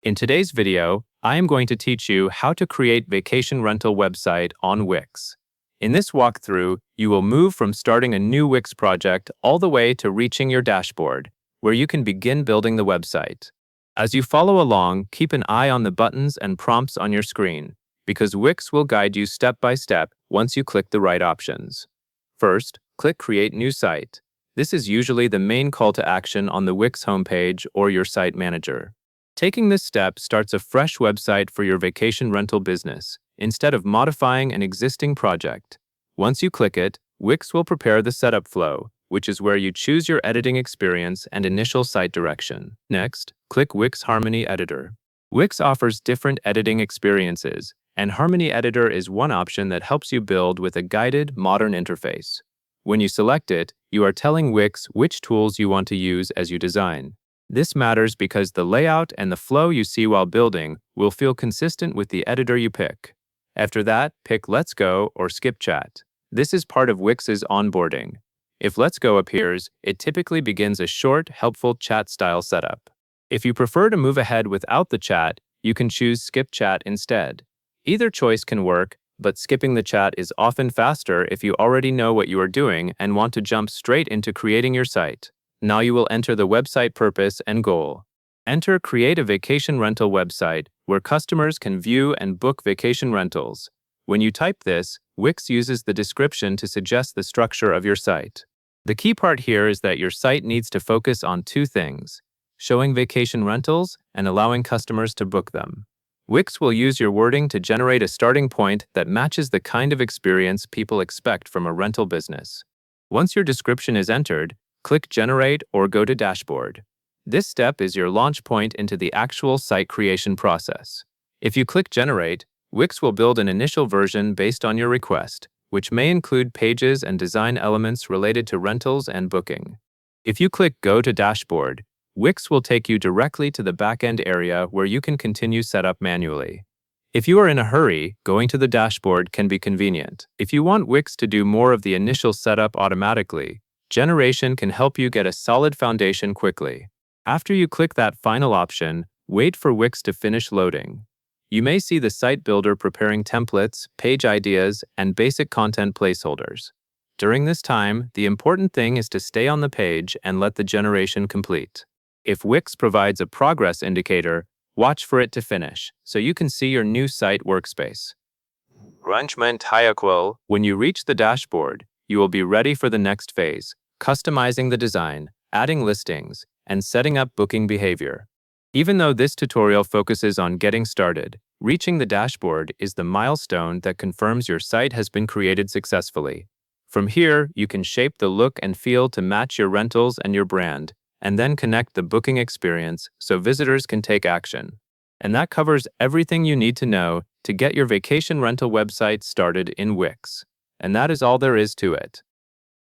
In today's video, I am going to teach you how to create vacation rental website on Wix. In this walkthrough, you will move from starting a new Wix project all the way to reaching your dashboard, where you can begin building the website. As you follow along, keep an eye on the buttons and prompts on your screen, because Wix will guide you step by step once you click the right options. First, click Create New Site. This is usually the main call to action on the Wix homepage or your site manager. Taking this step starts a fresh website for your vacation rental business, instead of modifying an existing project. Once you click it, Wix will prepare the setup flow, which is where you choose your editing experience and initial site direction. Next, click Wix Harmony Editor. Wix offers different editing experiences, and Harmony Editor is one option that helps you build with a guided, modern interface. When you select it, you are telling Wix which tools you want to use as you design. This matters because the layout and the flow you see while building will feel consistent with the editor you pick. After that, pick Let's Go or Skip Chat. This is part of Wix's onboarding. If Let's Go appears, it typically begins a short, helpful chat-style setup. If you prefer to move ahead without the chat, you can choose Skip Chat instead. Either choice can work, but skipping the chat is often faster if you already know what you are doing and want to jump straight into creating your site. Now you will enter the website purpose and goal. Enter Create a Vacation Rental Website, where customers can view and book vacation rentals. When you type this, Wix uses the description to suggest the structure of your site. The key part here is that your site needs to focus on two things: showing vacation rentals and allowing customers to book them. Wix will use your wording to generate a starting point that matches the kind of experience people expect from a rental business. Once your description is entered, click Generate or go to Dashboard. This step is your launch point into the actual site creation process. If you click Generate, Wix will build an initial version based on your request, which may include pages and design elements related to rentals and booking. If you click Go to Dashboard, Wix will take you directly to the backend area where you can continue setup manually. If you are in a hurry, going to the dashboard can be convenient. If you want Wix to do more of the initial setup automatically, Generation can help you get a solid foundation quickly. After you click that final option, wait for Wix to finish loading. You may see the site builder preparing templates, page ideas, and basic content placeholders. During this time, the important thing is to stay on the page and let the generation complete. If Wix provides a progress indicator, watch for it to finish, so you can see your new site workspace. When you reach the dashboard, you will be ready for the next phase: customizing the design, adding listings, and setting up booking behavior. Even though this tutorial focuses on getting started, reaching the dashboard is the milestone that confirms your site has been created successfully. From here, you can shape the look and feel to match your rentals and your brand, and then connect the booking experience so visitors can take action. And that covers everything you need to know to get your vacation rental website started in Wix. And that is all there is to it.